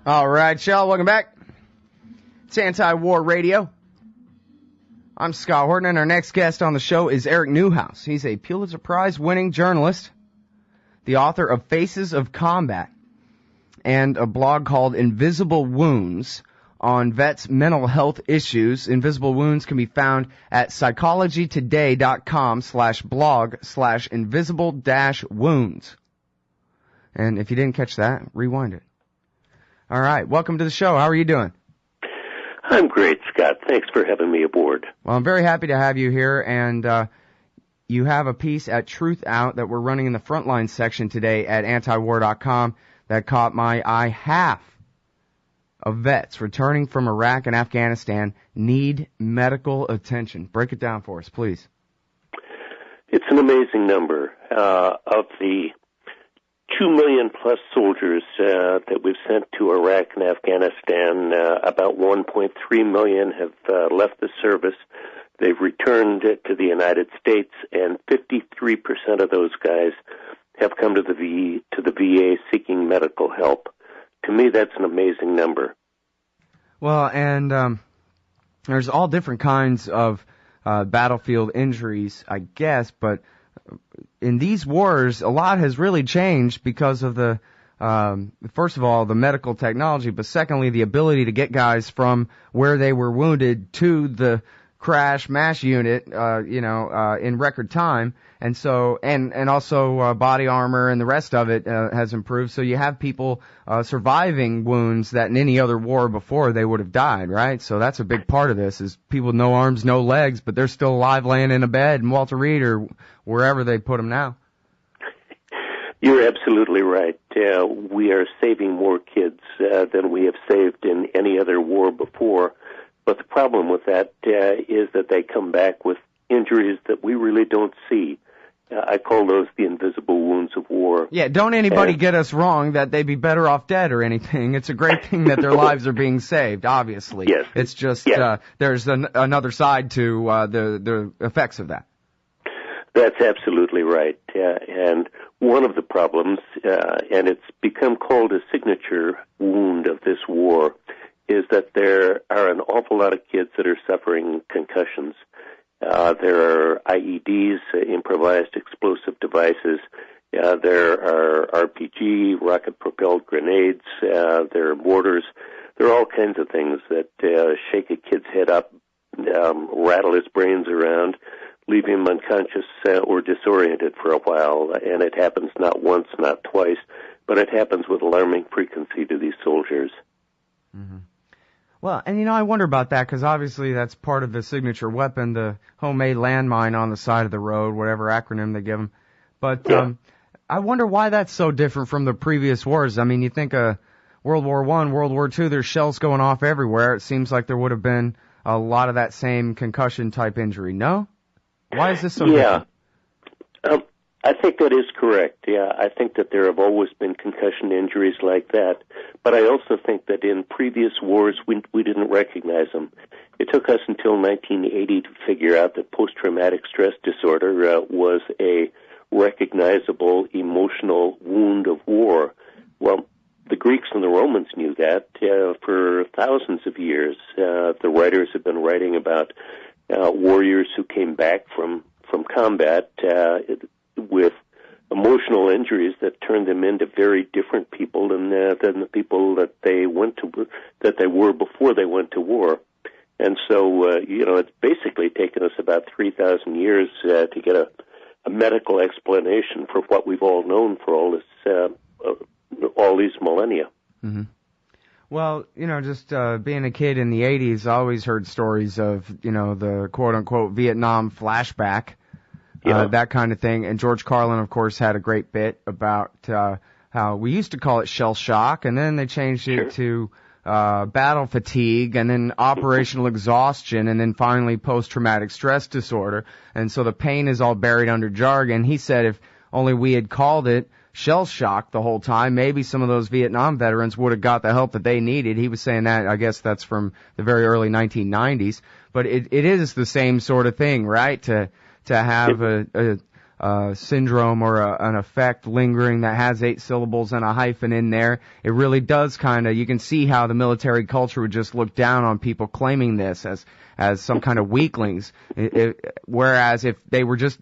All right, y'all, welcome back. It's Anti-War Radio. I'm Scott Horton, and our next guest on the show is Eric Newhouse. He's a Pulitzer Prize-winning journalist, the author of Faces of Combat, and a blog called Invisible Wounds on vets' mental health issues. Invisible Wounds can be found at psychologytoday.com/blog/invisible-wounds. And if you didn't catch that, rewind it. All right, welcome to the show. How are you doing? I'm great, Scott. Thanks for having me aboard. Well, I'm very happy to have you here, and you have a piece at Truth Out that we're running in the Frontline section today at antiwar.com that caught my eye. Half of vets returning from Iraq and Afghanistan need medical attention. Break it down for us, please. It's an amazing number. Of the 2 million plus soldiers that we've sent to Iraq and Afghanistan, about 1.3 million have left the service. They've returned to the United States, and 53% of those guys have come to the VA seeking medical help. To me, that's an amazing number. Well, and there's all different kinds of battlefield injuries, I guess, but in these wars, a lot has really changed because of the, first of all, the medical technology, but secondly, the ability to get guys from where they were wounded to the crash MASH unit, in record time. And so, and also, body armor and the rest of it, has improved. So you have people, surviving wounds that in any other war before they would have died, right? So that's a big part of this is people with no arms, no legs, but they're still alive laying in a bed in Walter Reed or wherever they put them now. You're absolutely right. We are saving more kids, than we have saved in any other war before. But the problem with that, is that they come back with injuries that we really don't see. I call those the invisible wounds of war. Yeah, don't anybody get us wrong that they'd be better off dead or anything. It's a great thing that their lives are being saved, obviously. Yes. It's just, there's another side to the effects of that. That's absolutely right. And one of the problems, and it's become called a signature wound of this war, is that there are an awful lot of kids that are suffering concussions. There are IEDs, improvised explosive devices. There are RPG, rocket-propelled grenades. There are mortars. There are all kinds of things that shake a kid's head up, rattle his brains around, leave him unconscious or disoriented for a while. And it happens not once, not twice, but it happens with alarming frequency to these soldiers. Mm-hmm. Well, and I wonder about that because obviously that's part of the signature weapon, the homemade landmine on the side of the road, whatever acronym they give them. But I wonder why that's so different from the previous wars. I mean, you think of World War I, World War II, there's shells going off everywhere. It seems like there would have been a lot of that same concussion-type injury, no? Why is this so different? I think that is correct. Yeah, I think that there have always been concussion injuries like that. But I also think that in previous wars, we didn't recognize them. It took us until 1980 to figure out that post-traumatic stress disorder was a recognizable emotional wound of war. Well, the Greeks and the Romans knew that for thousands of years. The writers have been writing about warriors who came back from combat with emotional injuries that turned them into very different people than the people that they were before they went to war. And so, it's basically taken us about 3,000 years to get a medical explanation for what we've all known for all these millennia. Mm-hmm. Well, just being a kid in the 80s, I always heard stories of, the quote-unquote Vietnam flashback, that kind of thing. And George Carlin, of course, had a great bit about how we used to call it shell shock, and then they changed it to battle fatigue, and then operational exhaustion, and then finally post-traumatic stress disorder. And so the pain is all buried under jargon. He said if only we had called it shell shock the whole time, maybe some of those Vietnam veterans would have got the help that they needed. He was saying that, I guess that's from the very early 1990s. But it is the same sort of thing, right? To have syndrome or an effect lingering that has 8 syllables and a hyphen in there. It really does you can see how the military culture would just look down on people claiming this as some kind of weaklings. Whereas if they were just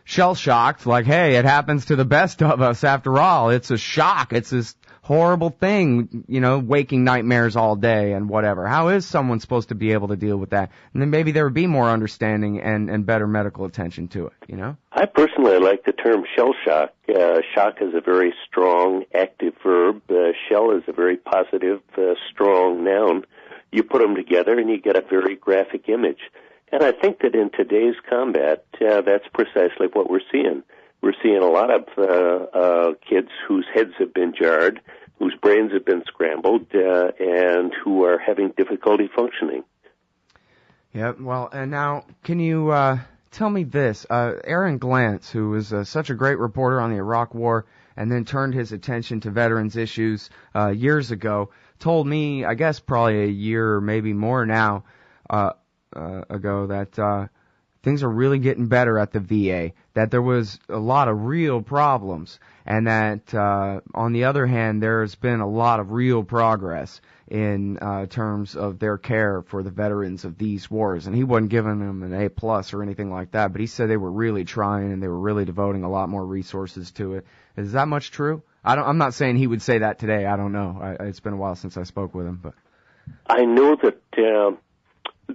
shell-shocked, like, hey, it happens to the best of us after all. It's a shock. It's this horrible thing, waking nightmares all day and whatever. How is someone supposed to be able to deal with that? And then maybe there would be more understanding and better medical attention to it, I personally like the term shell shock. Shock is a very strong, active verb. Shell is a very positive, strong noun. You put them together and you get a very graphic image. And I think that in today's combat, that's precisely what we're seeing. We're seeing a lot of kids whose heads have been jarred, whose brains have been scrambled, and who are having difficulty functioning. Yeah, well, and now, can you tell me this? Aaron Glantz, who was such a great reporter on the Iraq War and then turned his attention to veterans issues years ago, told me, I guess probably a year or maybe more now ago, that things are really getting better at the VA, that there was a lot of real problems, and that, on the other hand, there's been a lot of real progress in terms of their care for the veterans of these wars. And he wasn't giving them an A+ or anything like that, but he said they were really trying and they were really devoting a lot more resources to it. Is that much true? I'm not saying he would say that today. I don't know. It's been a while since I spoke with him, but I know that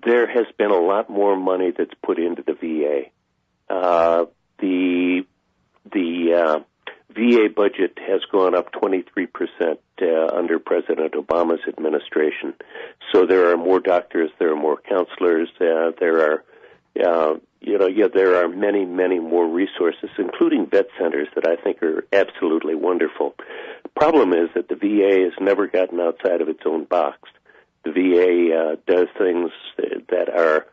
there has been a lot more money that's put into the VA. The VA budget has gone up 23% under President Obama's administration. So there are more doctors, there are more counselors, there are many, many more resources, including vet centers that I think are absolutely wonderful. The problem is that the VA has never gotten outside of its own box. The VA does things that are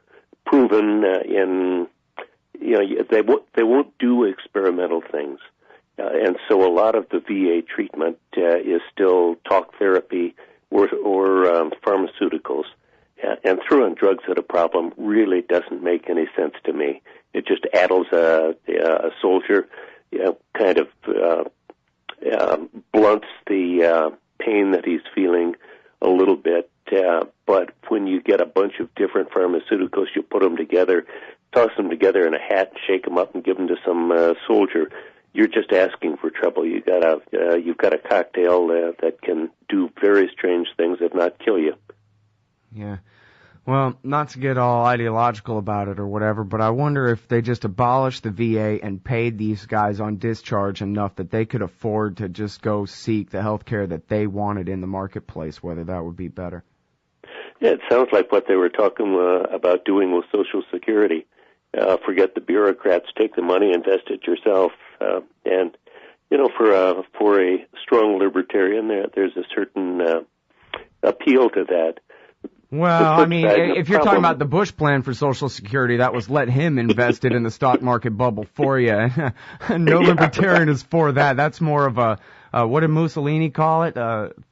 proven they won't do experimental things. And so a lot of the VA treatment is still talk therapy or pharmaceuticals. And throwing drugs at a problem really doesn't make any sense to me. It just addles a soldier, kind of blunts the pain that he's feeling a little bit. But when you get a bunch of different pharmaceuticals, you put them together, toss them together in a hat, shake them up, and give them to some soldier, you're just asking for trouble. You've got a cocktail that can do very strange things, if not kill you. Yeah. Well, not to get all ideological about it or whatever, but I wonder if they just abolished the VA and paid these guys on discharge enough that they could afford to just go seek the health care that they wanted in the marketplace, whether that would be better. Yeah, it sounds like what they were talking about doing with Social Security. Forget the bureaucrats, take the money, invest it yourself. And, for a strong libertarian, there's a certain appeal to that. Well, I mean, if you're talking about the Bush plan for Social Security, that was let him invest it in the stock market bubble for you. No libertarian is for that. That's more of a, what did Mussolini call it?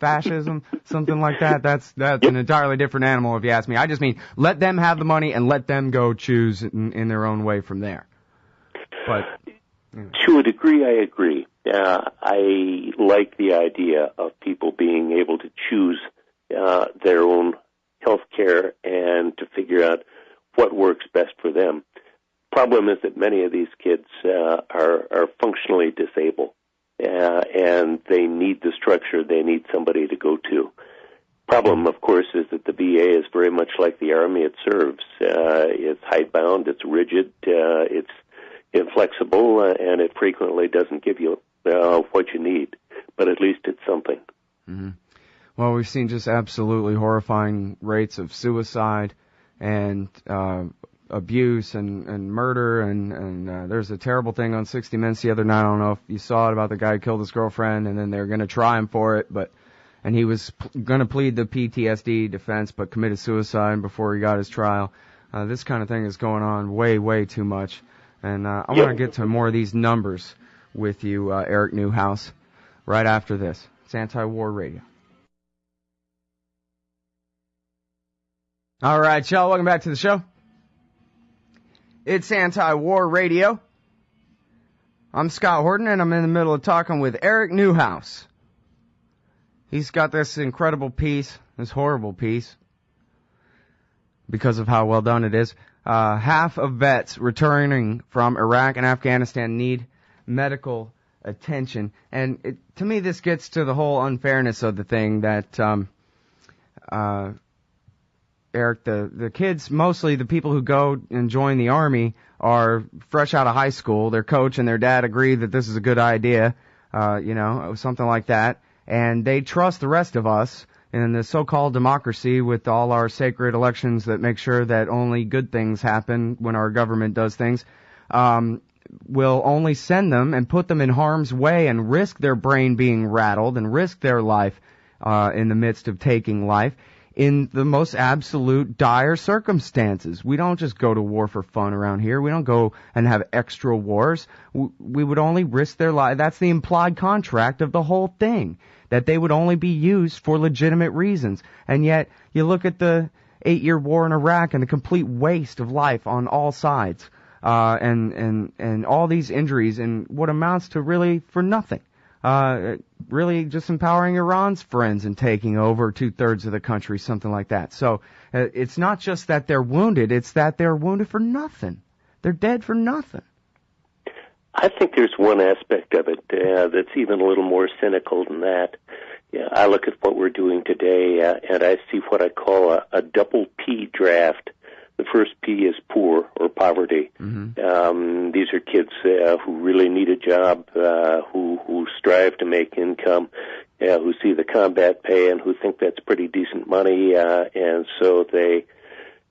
Fascism? Something like that. That's an entirely different animal, if you ask me. I just mean, let them have the money and let them go choose in their own way from there. But to a degree, I agree. I like the idea of people being able to choose their own health care and to figure out what works best for them. Problem is that many of these kids are functionally disabled, and they need the structure. They need somebody to go to. Problem, of course, is that the VA is very much like the Army it serves. It's hidebound, it's rigid, it's inflexible, and it frequently doesn't give you what you need. But at least it's something. Mm-hmm. Well, we've seen just absolutely horrifying rates of suicide and abuse and murder, and there's a terrible thing on 60 Minutes the other night. I don't know if you saw it, about the guy who killed his girlfriend, and then they're going to try him for it, and he was going to plead the PTSD defense, but committed suicide before he got his trial. This kind of thing is going on way, way too much, and I want to get to more of these numbers with you, Eric Newhouse, right after this. It's Anti-War Radio. All right, y'all, welcome back to the show. It's Anti-War Radio. I'm Scott Horton, and I'm in the middle of talking with Eric Newhouse. He's got this incredible piece, this horrible piece, because of how well done it is. Half of vets returning from Iraq and Afghanistan need medical attention. And to me, this gets to the whole unfairness of the thing that, Eric, the kids, mostly the people who go and join the Army, are fresh out of high school. Their coach and their dad agree that this is a good idea, something like that. And they trust the rest of us in the so-called democracy with all our sacred elections that make sure that only good things happen when our government does things. Will only send them and put them in harm's way and risk their brain being rattled and risk their life in the midst of taking life in the most absolute dire circumstances. We don't just go to war for fun around here. We don't go and have extra wars. We would only risk their life. That's the implied contract of the whole thing, that they would only be used for legitimate reasons. And yet, you look at the 8-year war in Iraq and the complete waste of life on all sides, and all these injuries and what amounts to really for nothing. Really just empowering Iran's friends and taking over 2/3 of the country, something like that. So it's not just that they're wounded, it's that they're wounded for nothing. They're dead for nothing. I think there's one aspect of it that's even a little more cynical than that. Yeah, I look at what we're doing today, and I see what I call a double P draft. The first P is poor or poverty. Mm-hmm. These are kids who really need a job, who strive to make income, who see the combat pay and who think that's pretty decent money, and so they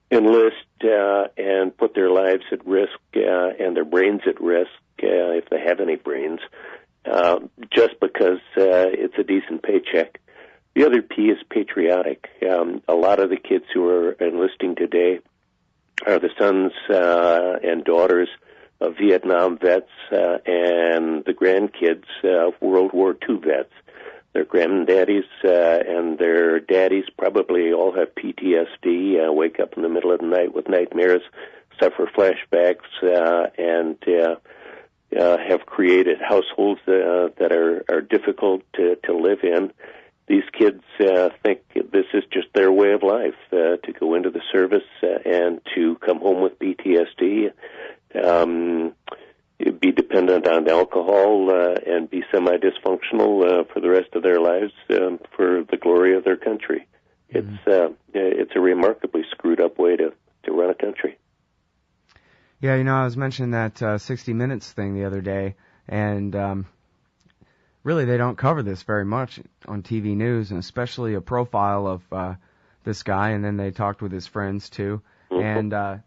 enlist and put their lives at risk and their brains at risk, if they have any brains, just because it's a decent paycheck. The other P is patriotic. A lot of the kids who are enlisting today are the sons and daughters of Vietnam vets and the grandkids of World War II vets. Their granddaddies and their daddies probably all have PTSD, wake up in the middle of the night with nightmares, suffer flashbacks, and have created households that are difficult to live in. These kids think this is just their way of life, to go into the service and to come home with PTSD, be dependent on alcohol, and be semi-dysfunctional for the rest of their lives for the glory of their country. Mm-hmm. It's a remarkably screwed up way to run a country. Yeah, I was mentioning that 60 Minutes thing the other day, and really, they don't cover this very much on TV news, and especially a profile of this guy, and then they talked with his friends, too. Mm-hmm. And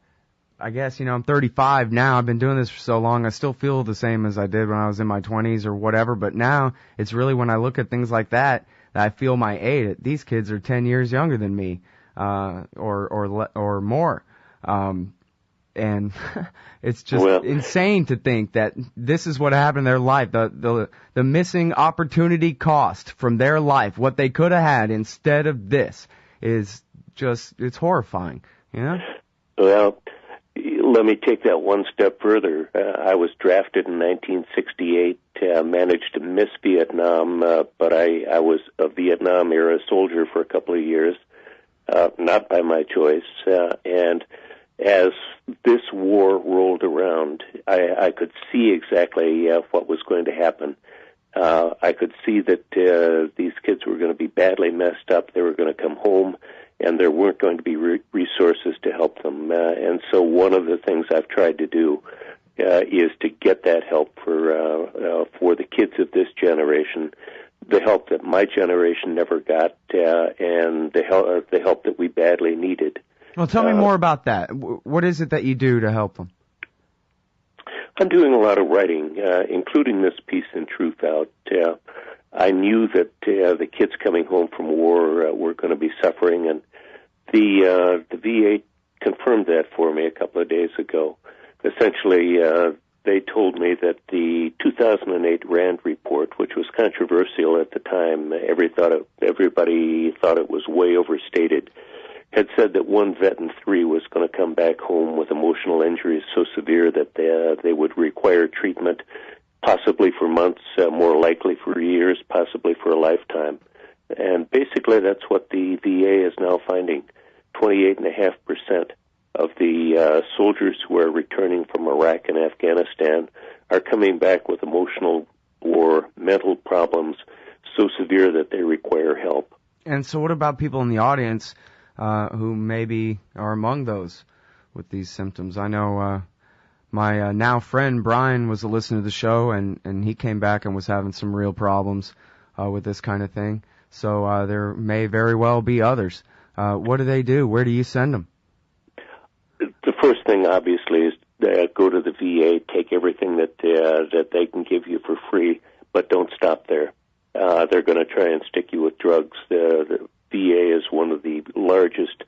I guess, I'm 35 now. I've been doing this for so long. I still feel the same as I did when I was in my 20s or whatever, but now it's really when I look at things like that I feel my age. These kids are 10 years younger than me, or more. And it's just insane to think that this is what happened in their life. The missing opportunity cost from their life, what they could have had instead of this, is just, it's horrifying, Well, let me take that one step further. I was drafted in 1968, managed to miss Vietnam, but I was a Vietnam-era soldier for a couple of years, not by my choice, and as this war rolled around, I could see exactly what was going to happen. I could see that these kids were going to be badly messed up. They were going to come home, and there weren't going to be resources to help them. And so one of the things I've tried to do is to get that help for the kids of this generation, the help that my generation never got, and the help that we badly needed. Well, tell me more about that. What is it that you do to help them? I'm doing a lot of writing, including this piece in Truth Out. I knew that the kids coming home from war were going to be suffering, and the VA confirmed that for me a couple of days ago. Essentially, they told me that the 2008 RAND report, which was controversial at the time, everybody thought it was way overstated, had said that 1 vet in 3 was going to come back home with emotional injuries so severe that they would require treatment. possibly for months, more likely for years, possibly for a lifetime. And basically that's what the VA is now finding. 28.5% of the soldiers who are returning from Iraq and Afghanistan are coming back with emotional or mental problems so severe that they require help. And so what about people in the audience who maybe are among those with these symptoms? I know my now friend Brian was a listener to the show, and he came back and was having some real problems with this kind of thing. So there may very well be others. What do they do? Where do you send them? The first thing, obviously, is go to the VA, take everything that they can give you for free, but don't stop there. They're going to try and stick you with drugs. The VA is one of the largest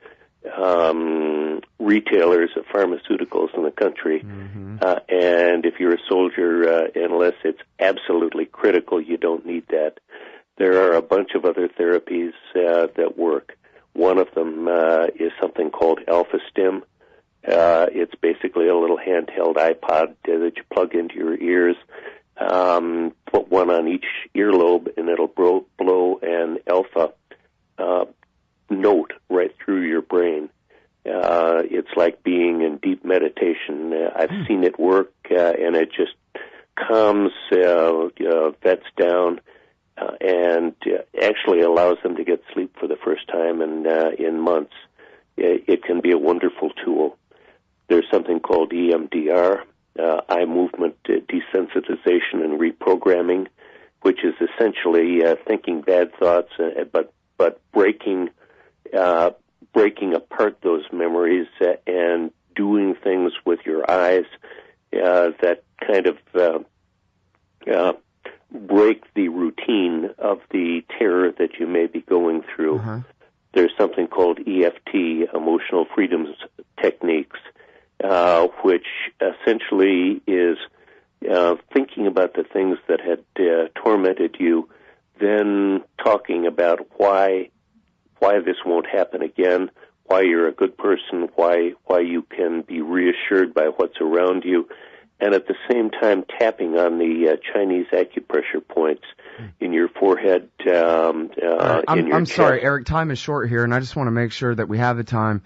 retailers of pharmaceuticals in the country. Mm-hmm. And if you're a soldier, unless it's absolutely critical, you don't need that. There are a bunch of other therapies that work. One of them is something called AlphaStim. It's basically a little handheld iPod that you plug into your ears. Put one on each earlobe, and it'll blow an alpha note right through your brain. It's like being in deep meditation. I've seen it work, and it just calms vets down and actually allows them to get sleep for the first time in months. It can be a wonderful tool. There's something called EMDR, eye movement desensitization and reprogramming, which is essentially thinking bad thoughts, but breaking apart those memories and doing things with your eyes that kind of break the routine of the terror that you may be going through. Uh-huh. There's something called EFT, Emotional Freedoms Techniques, which essentially is thinking about the things that had tormented you, then talking about why this won't happen again, why you're a good person, why you can be reassured by what's around you, and at the same time tapping on the Chinese acupressure points in your forehead, in your I'm chest. Sorry, Eric, time is short here, and I just want to make sure that we have the time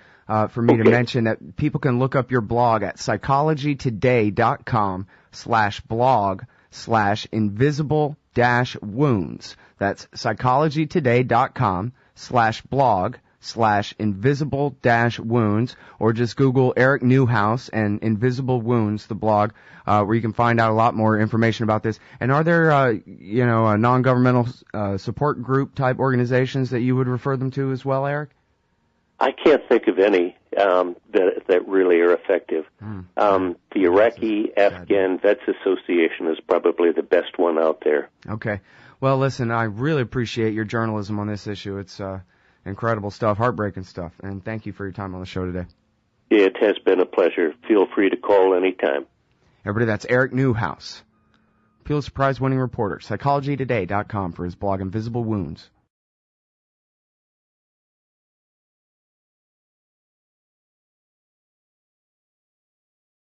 for me to mention that people can look up your blog at psychologytoday.com/blog/invisible-wounds. That's psychologytoday.com/blog/invisible-wounds, or just Google Eric Newhouse and Invisible Wounds, the blog, where you can find out a lot more information about this. And are there, non-governmental support group type organizations that you would refer them to as well, Eric? I can't think of any that really are effective. The Iraqi Afghan Vets Association is probably the best one out there. Okay. Well, listen, I really appreciate your journalism on this issue. It's incredible stuff, heartbreaking stuff, and thank you for your time on the show today. It has been a pleasure. Feel free to call anytime. Everybody, that's Eric Newhouse, Pulitzer Prize-winning reporter, psychologytoday.com for his blog Invisible Wounds.